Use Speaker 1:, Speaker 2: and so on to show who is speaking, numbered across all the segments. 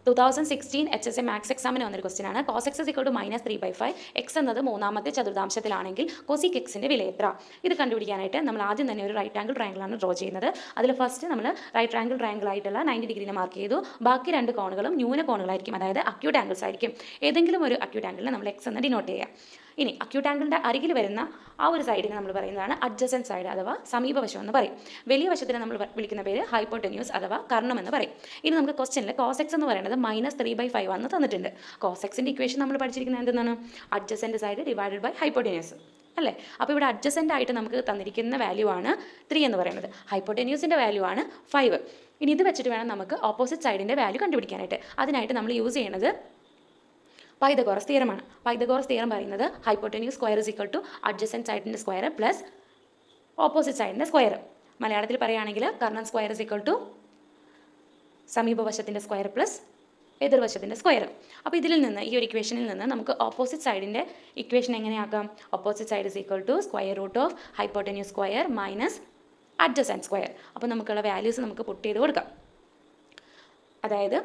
Speaker 1: 2016 HSA maths എക്സാമിന് വന്നൊരു question ആണ്. cos x -3/5 എക്സ് എന്നത് മൂന്നാമത്തെ ചതുർഥാംശത്തിലാണെങ്കിൽ cosec എക്സിൻ്റെ വില എത്ര? ഇത് കണ്ടുപിടിക്കാനായിട്ട് നമ്മൾ ആദ്യം തന്നെ ഒരു റൈറ്റ് ആംഗിൾ ട്രയാങ്കിൾ ആണ് ഡ്രോ ചെയ്യുന്നത്. അതിൽ ഫസ്റ്റ് നമ്മൾ റൈറ്റ് ആംഗിൾ ട്രയാങ്കിൾ ആയിട്ടുള്ള 90 ഡിഗ്രീനെ മാർക്ക് ചെയ്തു. ബാക്കി രണ്ട് കോണുകളും ന്യൂന കോണുകളായിരിക്കും, അതായത് അക്യൂട്ട് ആംഗിൾസ് ആയിരിക്കും. ഏതെങ്കിലും ഒരു അക്യൂട്ട് ആംഗിളിനെ നമ്മൾ എക്സ് എന്ന് ഡിനോട്ട് ചെയ്യുക. ഇനി അക്യൂട്ട് ആംഗിളിൻ്റെ അരികിൽ വരുന്ന ആ ഒരു സൈഡിനെ നമ്മൾ പറയുന്നതാണ് അഡ്ജസൻറ്റ് സൈഡ് അഥവാ സമീപവശം എന്ന് പറയും. വലിയ വശത്തിനെ നമ്മൾ വിളിക്കുന്ന പേര് ഹൈപ്പോടെന്യൂസ് അഥവാ കർണം എന്ന് പറയും. ഇനി നമുക്ക് ക്വസ്റ്റ്യനിൽ cos x എന്ന് പറയുന്നത് -3/5 ആണെന്ന് തന്നിട്ടുണ്ട്. cos xൻ്റെ ഇക്വേഷൻ നമ്മൾ പഠിച്ചിരിക്കുന്നത് എന്താണ്? Adjacent side divided by hypotenuse അല്ലേ? അപ്പോൾ ഇവിടെ അഡ്ജസൻ്റ് ആയിട്ട് നമുക്ക് തന്നിരിക്കുന്ന വാല്യൂ ആണ് 3 എന്ന് പറയുന്നത്. ഹൈപ്പോടെന്യൂസിൻ്റെ വാല്യൂ ആണ് 5. ഇനി ഇത് വെച്ചിട്ട് വേണം നമുക്ക് ഓപ്പോസിറ്റ് സൈഡിൻ്റെ വാല്യൂ കണ്ടുപിടിക്കാനായിട്ട്. അതിനായിട്ട് നമ്മൾ യൂസ് ചെയ്യുന്നത് പൈതഗോറസ് തിയറമാണ്. പൈതഗോറസ് തിയറം പറയുന്നത് hypotenuse square is equal to adjacent സൈഡിൻ്റെ സ്ക്വയർ പ്ലസ് ഓപ്പോസിറ്റ് സൈഡിൻ്റെ സ്ക്വയർ. മലയാളത്തിൽ പറയുകയാണെങ്കിൽ കർണം സ്ക്വയർ ഇസ് ഈക്വൽ ടു സമീപവശത്തിൻ്റെ സ്ക്വയർ പ്ലസ് എതിർവശത്തിൻ്റെ സ്ക്വയർ. അപ്പോൾ ഇതിൽ നിന്ന് ഈ ഒരു ഇക്വേഷനിൽ നിന്ന് നമുക്ക് ഓപ്പോസിറ്റ് സൈഡിൻ്റെ ഇക്വേഷൻ എങ്ങനെയാക്കാം? Opposite side is equal to square root of hypotenuse square minus adjacent square. അപ്പോൾ നമുക്കുള്ള വാല്യൂസ് നമുക്ക് പുട്ട് ചെയ്ത് കൊടുക്കാം. അതായത്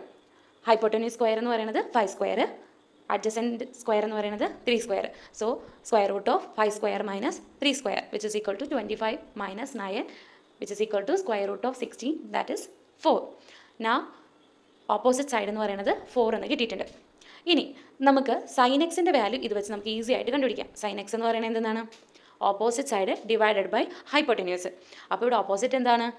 Speaker 1: ഹൈപ്പോടെന്യൂസ് സ്ക്വയർ എന്ന് പറയുന്നത് 5 സ്ക്വയർ, അഡ്ജസൻറ്റ് സ്ക്വയർ എന്ന് പറയുന്നത് 3 square. So square root of 5 square minus 3 square which is equal to 25 minus 9 which is equal to square root of 16 that is 4. നാ ഓപ്പോസിറ്റ് സൈഡ് എന്ന് പറയുന്നത് 4 എന്ന് കിട്ടിയിട്ടുണ്ട്. ഇനി നമുക്ക് സൈൻ എക്സിൻ്റെ വാല്യൂ ഇത് വെച്ച് നമുക്ക് ഈസി ആയിട്ട് കണ്ടുപിടിക്കാം. സൈൻ എക്സ് എന്ന് പറയുന്നത് എന്താണ്? Opposite side divided by hypotenuse. അപ്പോൾ ഇവിടെ ഓപ്പോസിറ്റ് എന്താണ്?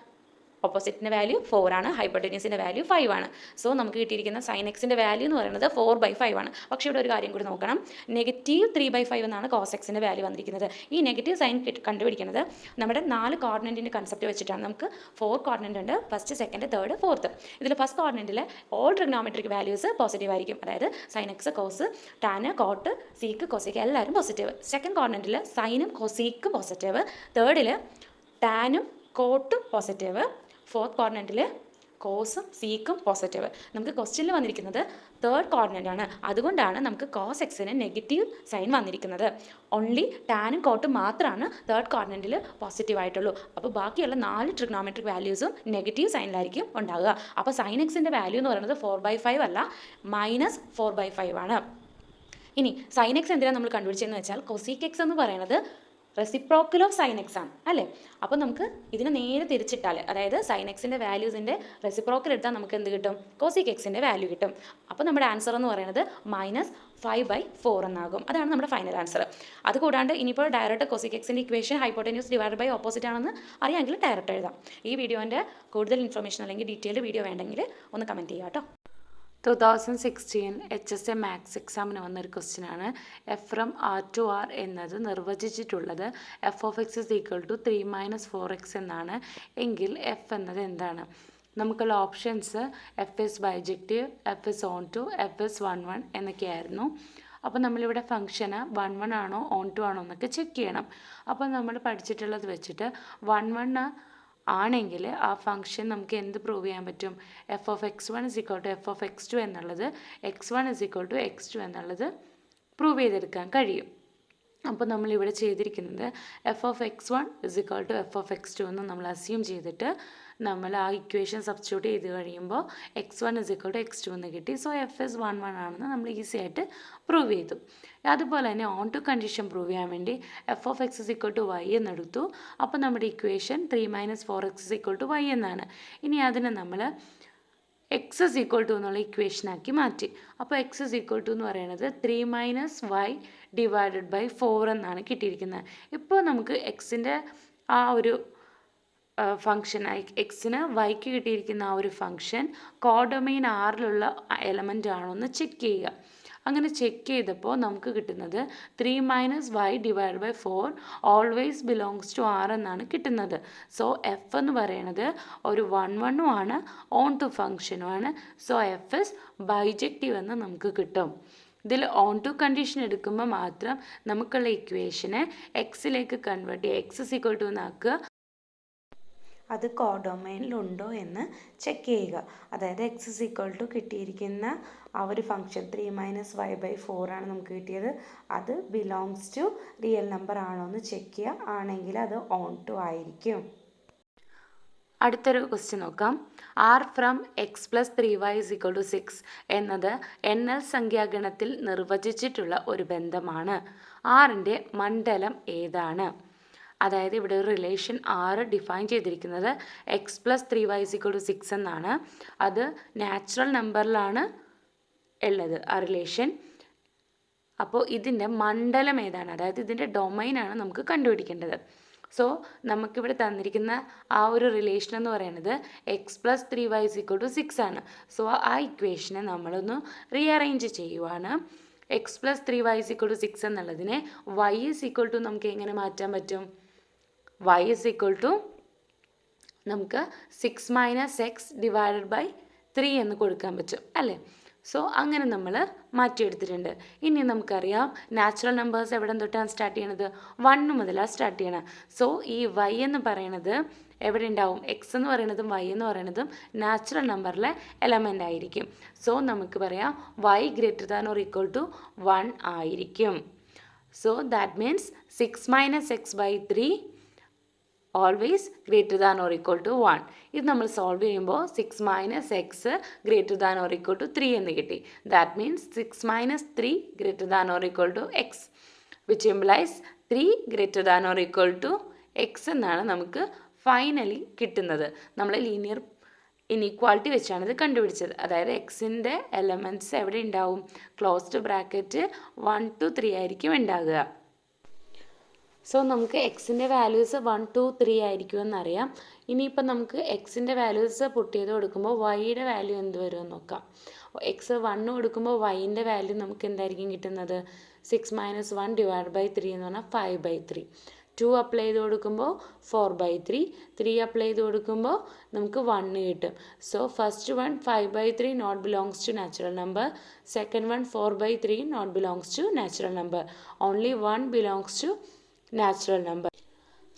Speaker 1: ഓപ്പോസിറ്റിൻ്റെ വാല്യൂ 4 ആണ്, ഹൈപ്പോടെന്യൂസിൻ്റെ വാല്യൂ 5 ആണ്. സോ നമുക്ക് കിട്ടിയിരിക്കുന്ന സൈൻ എക്സിൻ്റെ വാല്യൂ എന്ന് പറയുന്നത് 4/5 ആണ്. പക്ഷേ ഇവിടെ ഒരു കാര്യം കൂടി നോക്കണം. -3/5 എന്നാണ് കോസ് എക്സിൻ്റെ വാല്യൂ വന്നിരിക്കുന്നത്. ഈ നെഗറ്റീവ് സൈൻ കണ്ടുപിടിക്കുന്നത് നമ്മുടെ 4 കോർഡിനൻറ്റിൻ്റെ കൺസെപ്റ്റ് വെച്ചിട്ടാണ്. നമുക്ക് 4 കോർഡിനൻ്റ് ഉണ്ട്, ഫസ്റ്റ്, സെക്കൻഡ്, തേർഡ്, ഫോർത്ത്. ഇതിൽ ഫസ്റ്റ് കോർഡിനൻറ്റിലെ ഓൾ ട്രിഗ്നോമെട്രിക് വാല്യൂസ് പോസിറ്റീവ് ആയിരിക്കും, അതായത് sine x, cos, tan, cot, sec, cosec എല്ലാവരും പോസിറ്റീവ്. സെക്കൻഡ് കോർഡിനൻറ്റിൽ സൈനും കൊസീക്കും പോസിറ്റീവ്, തേർഡിൽ ടാനും കോട്ടും പോസിറ്റീവ്, ഫോർത്ത് കോർഡിനൻറ്റിൽ കോസും സീക്കും പോസിറ്റീവ്. നമുക്ക് ക്വസ്റ്റ്യനിൽ വന്നിരിക്കുന്നത് തേർഡ് കോർഡിനൻ്റ് ആണ്, അതുകൊണ്ടാണ് നമുക്ക് കോസ് എക്സിന് നെഗറ്റീവ് സൈൻ വന്നിരിക്കുന്നത്. ഓൺലി ടാനും കോട്ടും മാത്രമാണ് തേർഡ് കോർഡിനൻറ്റിൽ പോസിറ്റീവ് ആയിട്ടുള്ളൂ. അപ്പോൾ ബാക്കിയുള്ള 4 ട്രിഗ്നോമെട്രിക് വാല്യൂസും നെഗറ്റീവ് സൈനിലായിരിക്കും ഉണ്ടാകുക. അപ്പോൾ സൈൻ എക്സിൻ്റെ വാല്യൂ എന്ന് പറയുന്നത് 4/5 അല്ല, -4/5 ആണ്. ഇനി സൈൻ എക്സ് എന്തിനാണ് നമ്മൾ കണ്ടുപിടിച്ചതെന്ന് വെച്ചാൽ കൊസീക്ക് എക്സ് എന്ന് പറയുന്നത് റെസിപ്രോക്കൽ ഓഫ് സൈൻ എക്സ് ആണ് അല്ലേ? അപ്പോൾ നമുക്ക് ഇതിനെ നേരെ തിരിച്ചിട്ടാൽ, അതായത് സൈൻ എക്സിൻ്റെ വാല്യൂസിൻ്റെ റെസിപ്രോക്കൽ എടുത്താൽ നമുക്ക് എന്ത് കിട്ടും? കോസിക് എക്സിൻ്റെ വാല്യൂ കിട്ടും. അപ്പോൾ നമ്മുടെ ആൻസർ എന്ന് പറയുന്നത് -5/4 എന്നാകും. അതാണ് നമ്മുടെ ഫൈനൽ ആൻസർ. അതുകൂടാണ്ട് ഇനിയിപ്പോൾ ഡയറക്റ്റ് കോസിക് എക്സിൻ്റെ equation hypotenuse divide by opposite ആണെന്ന് അറിയാമെങ്കിൽ ഡയറക്റ്റ് എഴുതാം. ഈ വീഡിയോൻ്റെ കൂടുതൽ ഇൻഫർമേഷൻ അല്ലെങ്കിൽ ഡീറ്റെയിൽഡ് വീഡിയോ വേണ്ടെങ്കിൽ ഒന്ന് കമൻറ്റ് ചെയ്യാം കേട്ടോ. 2016 HSA മാത്സ് എക്സാമിന് വന്നൊരു ക്വസ്റ്റ്യൻ ആണ്. F from R to R എന്നത് നിർവചിച്ചിട്ടുള്ളത് f(x) = 3 - 4x എന്നാണ്. എങ്കിൽ എഫ് എന്നത് എന്താണ്? നമുക്കുള്ള options f is bijective, f is onto, f is 1 എന്നൊക്കെയായിരുന്നു. അപ്പോൾ നമ്മളിവിടെ ഫംഗ്ഷന് 1 ആണോ ഓൺ ടു ആണോ എന്നൊക്കെ ചെക്ക് ചെയ്യണം. അപ്പോൾ നമ്മൾ പഠിച്ചിട്ടുള്ളത് വെച്ചിട്ട് 1 ആണെങ്കിൽ ആ ഫംഗ്ഷൻ നമുക്ക് എന്ത് പ്രൂവ് ചെയ്യാൻ പറ്റും? f(x1) = f(x2) എന്നുള്ളത് x1 = x2 എന്നുള്ളത് പ്രൂവ് ചെയ്തെടുക്കാൻ കഴിയും. അപ്പോൾ നമ്മളിവിടെ ചെയ്തിരിക്കുന്നത് f(x1) = f(x2) എന്ന് നമ്മൾ അസ്യൂം ചെയ്തിട്ട് നമ്മൾ ആ ഇക്വേഷൻ സബ്സ്റ്റിറ്റ്യൂട്ട് ചെയ്ത് കഴിയുമ്പോൾ x1 = x2 എന്ന് കിട്ടി. സോ f is 1 ആണെന്ന് നമ്മൾ ഈസി ആയിട്ട് പ്രൂവ് ചെയ്തു. അതുപോലെ തന്നെ ഓൺ ടു കണ്ടീഷൻ പ്രൂവ് ചെയ്യാൻ വേണ്ടി f(x) = y എന്നെടുത്തു. അപ്പോൾ നമ്മുടെ ഇക്വേഷൻ 3 - 4x = y എന്നാണ്. ഇനി അതിനെ നമ്മൾ x = എന്നുള്ള ഇക്വേഷനാക്കി മാറ്റി. അപ്പോൾ x = എന്ന് പറയുന്നത് 3 - y ഡിവൈഡഡ് ബൈ 4 എന്നാണ് കിട്ടിയിരിക്കുന്നത്. ഇപ്പോൾ നമുക്ക് എക്സിൻ്റെ ആ ഒരു ഫംഗ്ഷൻ, എക്സിന് വൈക്ക് കിട്ടിയിരിക്കുന്ന ആ ഒരു ഫംഗ്ഷൻ കോഡൊമെയിൻ ആറിലുള്ള എലമെൻ്റ് ആണോ എന്ന് ചെക്ക് ചെയ്യുക. അങ്ങനെ ചെക്ക് ചെയ്തപ്പോൾ നമുക്ക് കിട്ടുന്നത് 3 - y divide by 4 always belongs to R എന്നാണ് കിട്ടുന്നത്. സോ എഫ് എന്ന് പറയുന്നത് ഒരു 1 ആണ്, ഓൺ ടു ഫംഗ്ഷനുമാണ്. സോ എഫ് ഇസ് ബൈജക്റ്റീവ് എന്ന് നമുക്ക് കിട്ടും. ഇതിൽ ഓൺ ടു കണ്ടീഷൻ എടുക്കുമ്പോൾ മാത്രം നമുക്കുള്ള ഇക്വേഷനെ എക്സിലേക്ക് കൺവേർട്ട് ചെയ്യുക, x = എന്നാക്കുക, അത് കോഡൊമൈനിലുണ്ടോ എന്ന് ചെക്ക് ചെയ്യുക. അതായത് x = കിട്ടിയിരിക്കുന്ന ആ ഒരു ഫംഗ്ഷൻ 3 - y/4 ആണ് നമുക്ക് കിട്ടിയത്. അത് ബിലോങ്സ് ടു റിയൽ നമ്പർ ആണോ എന്ന് ചെക്ക് ചെയ്യുക. ആണെങ്കിൽ അത് ഓൺ ടു ആയിരിക്കും. അടുത്തൊരു ക്വസ്റ്റ്യൻ നോക്കാം. Are from X plus 3y = 6 എന്നത് NL സംഖ്യാഗണത്തിൽ നിർവചിച്ചിട്ടുള്ള ഒരു ബന്ധമാണ്. ആറിൻ്റെ മണ്ഡലം ഏതാണ്? അതായത് ഇവിടെ ഒരു റിലേഷൻ ആറ് ഡിഫൈൻ ചെയ്തിരിക്കുന്നത് എക്സ് പ്ലസ് 3y = 6 എന്നാണ്. അത് നാച്ചുറൽ നമ്പറിലാണ് ഉള്ളത് ആ റിലേഷൻ. അപ്പോൾ ഇതിൻ്റെ മണ്ഡലം ഏതാണ്, അതായത് ഇതിൻ്റെ ഡൊമൈനാണ് നമുക്ക് കണ്ടുപിടിക്കേണ്ടത്. സോ നമുക്കിവിടെ തന്നിരിക്കുന്ന ആ ഒരു റിലേഷൻ എന്ന് പറയുന്നത് എക്സ് പ്ലസ് 3y = 6 ആണ്. സോ ആ ഇക്വേഷനെ നമ്മളൊന്ന് റീഅറേഞ്ച് ചെയ്യുവാണ്. എക്സ് പ്ലസ് 3y = 6 എന്നുള്ളതിനെ y = നമുക്ക് എങ്ങനെ മാറ്റാൻ പറ്റും? y = നമുക്ക് 6 - x / 3 എന്ന് കൊടുക്കാൻ പറ്റും അല്ലേ? സോ അങ്ങനെ നമ്മൾ മാറ്റിയെടുത്തിട്ടുണ്ട്. ഇനി നമുക്കറിയാം നാച്ചുറൽ നമ്പേഴ്സ് എവിടെ തൊട്ടാണ് സ്റ്റാർട്ട് ചെയ്യണത്? 1 മുതലാണ് സ്റ്റാർട്ട് ചെയ്യണം. സോ ഈ y എന്ന് പറയുന്നത് എവിടെ ഉണ്ടാവും? എക്സ് എന്ന് പറയുന്നതും y എന്ന് പറയുന്നതും നാച്ചുറൽ നമ്പറിലെ എലമെൻ്റ് ആയിരിക്കും. സോ നമുക്ക് പറയാം y > 1 ആയിരിക്കും. So that means 6 - x / 3 always greater than or equal to 1. ഇത് നമ്മൾ സോൾവ് ചെയ്യുമ്പോൾ 6 - x greater than or equal to 3 എന്ന് കിട്ടി. That means 6 - 3 greater than or equal to x, which implies 3 greater than or equal to x എന്നാണ് നമുക്ക് finally കിട്ടുന്നത്. നമ്മൾ linear inequality വെച്ചാണ് ഇത് കണ്ടുപിടിച്ചത്. അതായത് എക്സിൻ്റെ എലമെൻറ്റ്സ് എവിടെ ഉണ്ടാവും? ക്ലോസ്ഡ് ബ്രാക്കറ്റ് 1 to 3 ആയിരിക്കും ഉണ്ടാകുക. സോ നമുക്ക് എക്സിൻ്റെ വാല്യൂസ് 1 to 3 ആയിരിക്കുമെന്നറിയാം. ഇനിയിപ്പോൾ നമുക്ക് എക്സിൻ്റെ വാല്യൂസ് പുട്ട് ചെയ്ത് കൊടുക്കുമ്പോൾ വൈയുടെ വാല്യൂ എന്ത് വരുമെന്ന് നോക്കാം. എക്സ് 1 കൊടുക്കുമ്പോൾ വൈൻ്റെ വാല്യൂ നമുക്ക് എന്തായിരിക്കും കിട്ടുന്നത്? 6 - 1 / 3 എന്ന് പറഞ്ഞാൽ 5/3. 2 അപ്ലൈ ചെയ്ത് കൊടുക്കുമ്പോൾ 4/3. 3 അപ്ലൈ ചെയ്ത് കൊടുക്കുമ്പോൾ നമുക്ക് 1 കിട്ടും. So first one 5/3 not belongs to natural number. Second one 4/3 not belongs to natural number. Only 1 belongs to natural number.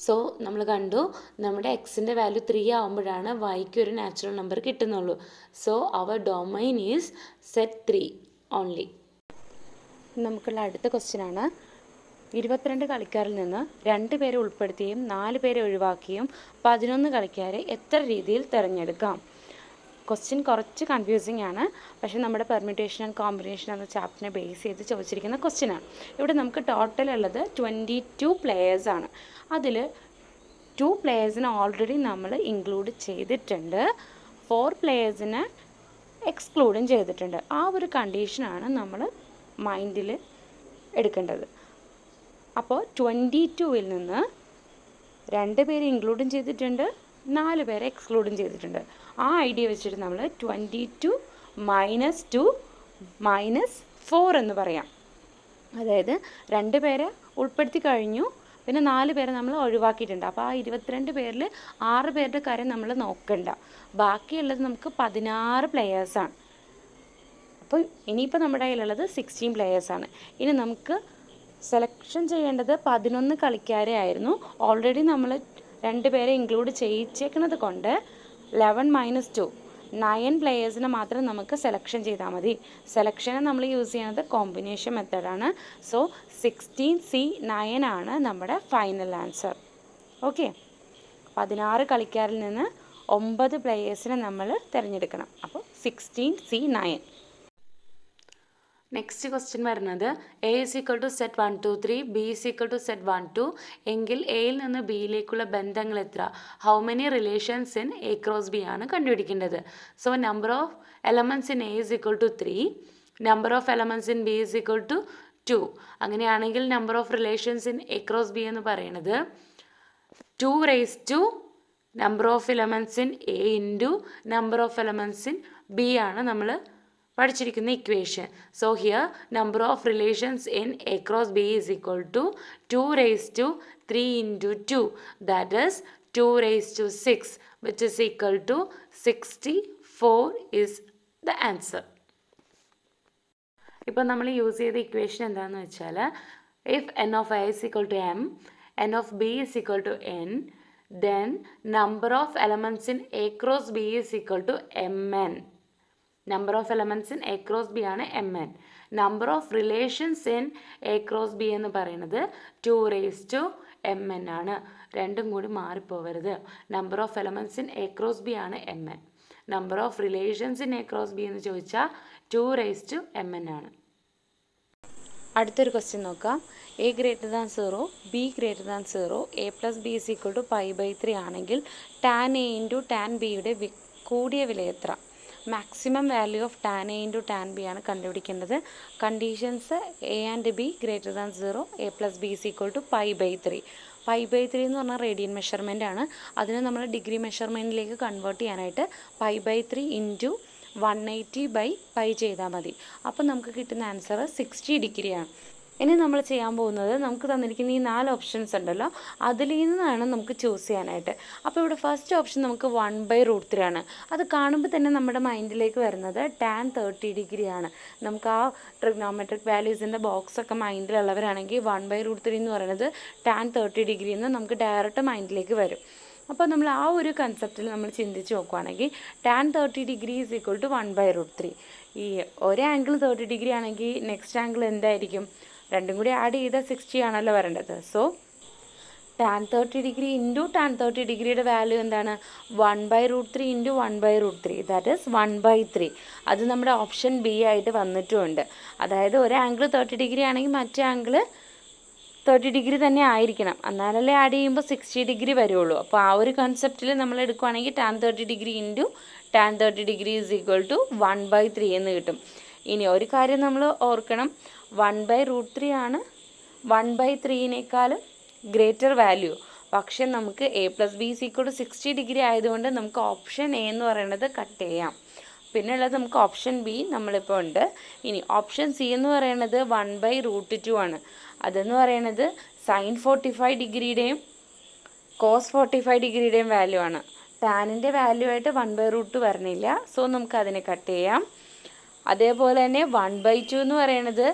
Speaker 1: So നമ്മൾ കണ്ടു നമ്മുടെ എക്സിൻ്റെ വാല്യൂ 3 ആകുമ്പോഴാണ് വൈക്ക് ഒരു നാച്ചുറൽ നമ്പർ കിട്ടുന്നുള്ളൂ. So our domain is set 3 only. നമുക്കുള്ള അടുത്ത ക്വസ്റ്റ്യനാണ്. 22 കളിക്കാരിൽ നിന്ന് 2 പേരെ ഉൾപ്പെടുത്തിയും 4 പേരെ ഒഴിവാക്കിയും 11 കളിക്കാരെ എത്ര രീതിയിൽ തിരഞ്ഞെടുക്കാം? ക്വസ്റ്റ്യൻ കുറച്ച് കൺഫ്യൂസിങ് ആണ്, പക്ഷേ നമ്മുടെ പെർമ്യൂട്ടേഷൻ ആൻഡ് കോമ്പിനേഷൻ എന്ന ചാപ്റ്ററിനെ ബേസ് ചെയ്ത് ചോദിച്ചിരിക്കുന്ന ക്വസ്റ്റ്യനാണ്. ഇവിടെ നമുക്ക് ടോട്ടൽ ഉള്ളത് 22 പ്ലെയേഴ്സാണ്. അതിൽ 2 പ്ലെയേഴ്സിനെ ഓൾറെഡി നമ്മൾ ഇൻക്ലൂഡ് ചെയ്തിട്ടുണ്ട്, 4 പ്ലെയേഴ്സിനെ എക്സ്ക്ലൂഡും ചെയ്തിട്ടുണ്ട്. ആ ഒരു കണ്ടീഷനാണ് നമ്മൾ മൈൻഡിൽ എടുക്കേണ്ടത്. അപ്പോൾ 22-ൽ നിന്ന് 2 പേര് ഇൻക്ലൂഡും ചെയ്തിട്ടുണ്ട്, 4 പേരെ എക്സ്ക്ലൂഡും ചെയ്തിട്ടുണ്ട്. ആ ഐഡിയ വെച്ചിട്ട് നമ്മൾ 22 - 2 - 4 എന്ന് പറയാം. അതായത് 2 പേരെ ഉൾപ്പെടുത്തി കഴിഞ്ഞു, പിന്നെ 4 പേരെ നമ്മൾ ഒഴിവാക്കിയിട്ടുണ്ട്. അപ്പോൾ ആ 22 പേരിൽ 6 പേരുടെ കാര്യം നമ്മൾ നോക്കണ്ട. ബാക്കിയുള്ളത് നമുക്ക് 16 പ്ലെയേഴ്സാണ്. അപ്പോൾ ഇനിയിപ്പോൾ നമ്മുടെ കയ്യിലുള്ളത് 16 പ്ലെയേഴ്സാണ്. ഇനി നമുക്ക് സെലക്ഷൻ ചെയ്യേണ്ടത് 11 കളിക്കാരെ ആയിരുന്നു. ഓൾറെഡി നമ്മൾ 2 പേരെ ഇൻക്ലൂഡ് ചെയ്യിച്ചേക്കുന്നത് കൊണ്ട് 11 - 2 9 പ്ലെയേഴ്സിനെ മാത്രം നമുക്ക് സെലക്ഷൻ ചെയ്താൽ മതി. സെലക്ഷന് നമ്മൾ യൂസ് ചെയ്യുന്നത് കോമ്പിനേഷൻ മെത്തേഡാണ്. സോ 16C9 ആണ് നമ്മുടെ ഫൈനൽ ആൻസർ. ഓക്കെ, 16 കളിക്കാരിൽ നിന്ന് 9 പ്ലെയേഴ്സിനെ നമ്മൾ തിരഞ്ഞെടുക്കണം. അപ്പോൾ 16C9. നെക്സ്റ്റ് ക്വസ്റ്റ്യൻ വരുന്നത് A = സെറ്റ് 1 2 3 B = സെറ്റ് 1 2 എങ്കിൽ എയിൽ നിന്ന് ബിയിലേക്കുള്ള ബന്ധങ്ങൾ എത്ര? How many relations in A × B ആണ് കണ്ടുപിടിക്കേണ്ടത്. So number of elements in A = 3, number of elements in B = 2. അങ്ങനെയാണെങ്കിൽ number of relations in A × B എന്ന് പറയുന്നത് 2 number of elements in A into number of elements in B ആണ് നമ്മൾ പഠിച്ചിരിക്കുന്ന ഇക്വേഷൻ. So here number of relations in A × B = 2 × 3 × 2, that is 2 × 6, which is equal to 64 is the answer. ഇപ്പോൾ നമ്മൾ use ചെയ്ത equation എന്താണെന്ന് വെച്ചാൽ, if n of A is equal to m, n of B is equal to n, then number of elements in A × B is equal to mn. Number of elements in A × B ആണ് mn. Number of relations in A × B എന്ന് പറയുന്നത് 2 mn ആണ്. രണ്ടും കൂടി മാറിപ്പോവരുത്. Number of elements in A cross B ആണ് mn. Number of relations in A cross B എന്ന് ചോദിച്ചാൽ 2⁻mn ആണ്. അടുത്തൊരു ക്വസ്റ്റ്യൻ നോക്കാം. a > 0, b > 0, a + b = π/3 ആണെങ്കിൽ tan a × tan b യുടെ കൂടിയ വില എത്ര? Maximum value of tan a × tan b ആണ് കണ്ടുപിടിക്കേണ്ടത്. Conditions a and b > 0, a + b = π/3. π/3 എന്ന് പറഞ്ഞാൽ റേഡിയൻ മെഷർമെൻ്റ് ആണ്. അതിനെ നമ്മൾ ഡിഗ്രി മെഷർമെൻറ്റിലേക്ക് കൺവേർട്ട് ചെയ്യാനായിട്ട് π/3 × 180/π ചെയ്താൽ മതി. അപ്പം നമുക്ക് കിട്ടുന്ന ആൻസർ 60 ഡിഗ്രിയാണ്. ഇനി നമ്മൾ ചെയ്യാൻ പോകുന്നത്, നമുക്ക് തന്നിരിക്കുന്ന ഈ 4 ഓപ്ഷൻസ് ഉണ്ടല്ലോ, അതിൽ നിന്നാണ് നമുക്ക് ചൂസ് ചെയ്യാനായിട്ട്. അപ്പോൾ ഇവിടെ ഫസ്റ്റ് ഓപ്ഷൻ നമുക്ക് 1/√3 ആണ്. അത് കാണുമ്പോൾ തന്നെ നമ്മുടെ മൈൻഡിലേക്ക് വരുന്നത് tan 30 ഡിഗ്രിയാണ്. നമുക്ക് ആ ട്രിഗ്നോമെട്രിക് വാല്യൂസിൻ്റെ ബോക്സൊക്കെ മൈൻഡിലുള്ളവരാണെങ്കിൽ 1/√3 എന്ന് പറയുന്നത് tan 30 ഡിഗ്രി എന്ന് നമുക്ക് ഡയറക്റ്റ് മൈൻഡിലേക്ക് വരും. അപ്പോൾ നമ്മൾ ആ ഒരു കൺസെപ്റ്റിൽ നമ്മൾ ചിന്തിച്ച് നോക്കുകയാണെങ്കിൽ tan 30 ഡിഗ്രി = 1/√3. ഈ ഒരു ആംഗിൾ 30 ഡിഗ്രി ആണെങ്കിൽ നെക്സ്റ്റ് ആംഗിൾ എന്തായിരിക്കും? രണ്ടും കൂടി ആഡ് ചെയ്താൽ 60 ആണല്ലോ വരേണ്ടത്. സോ tan 30 ഡിഗ്രി × tan 30 ഡിഗ്രിയുടെ വാല്യൂ എന്താണ്? 1/√3 × 1/√3, ദാറ്റ് ഈസ് 1/3. അത് നമ്മുടെ ഓപ്ഷൻ ബി ആയിട്ട് വന്നിട്ടുമുണ്ട്. അതായത് ഒരു ആംഗിൾ 30 ഡിഗ്രി ആണെങ്കിൽ മറ്റേ ആംഗിൾ 30 ഡിഗ്രി തന്നെ ആയിരിക്കണം, എന്നാലല്ലേ ആഡ് ചെയ്യുമ്പോൾ 60 ഡിഗ്രി വരുള്ളൂ. അപ്പോൾ ആ ഒരു കൺസെപ്റ്റിൽ നമ്മൾ എടുക്കുകയാണെങ്കിൽ tan 30 ഡിഗ്രി × tan 30 ഡിഗ്രി = 1/3 എന്ന് കിട്ടും. ഇനി ഒരു കാര്യം നമ്മൾ ഓർക്കണം, 1/√3 ആണ് 1/3-നേക്കാളും ഗ്രേറ്റർ വാല്യൂ. പക്ഷെ നമുക്ക് a + b = 60 ഡിഗ്രി ആയതുകൊണ്ട് നമുക്ക് ഓപ്ഷൻ എ എന്ന് പറയുന്നത് കട്ട് ചെയ്യാം. പിന്നെ ഉള്ളത് നമുക്ക് ഓപ്ഷൻ ബി നമ്മളിപ്പോൾ ഉണ്ട്. ഇനി ഓപ്ഷൻ സി എന്ന് പറയുന്നത് 1/√2 ആണ്. അതെന്ന് പറയുന്നത് sin 45 ഡിഗ്രിയുടെയും cos 45 ഡിഗ്രിയുടെയും വാല്യൂ ആണ്. ടാനിൻ്റെ വാല്യൂ ആയിട്ട് 1/√2 വരണില്ല. സോ നമുക്ക് അതിനെ കട്ട് ചെയ്യാം. അതേപോലെ തന്നെ 1/2 എന്ന് പറയുന്നത്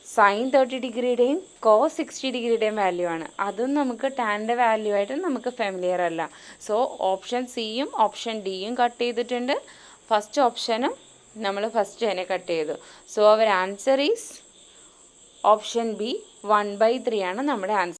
Speaker 1: sin 30 ഡിഗ്രിയുടെയും cos 60 ഡിഗ്രിയുടെയും വാല്യൂ ആണ്. അതും നമുക്ക് ടാനിൻ്റെ വാല്യൂ ആയിട്ട് നമുക്ക് ഫെമിലിയർ അല്ല. സോ ഓപ്ഷൻ സിയും ഓപ്ഷൻ ഡിയും കട്ട് ചെയ്തിട്ടുണ്ട്. ഫസ്റ്റ് ഓപ്ഷനും നമ്മൾ ഫസ്റ്റ് തന്നെ കട്ട് ചെയ്തു. So our answer is option B 1/3 ആണ് നമ്മുടെ ആൻസർ.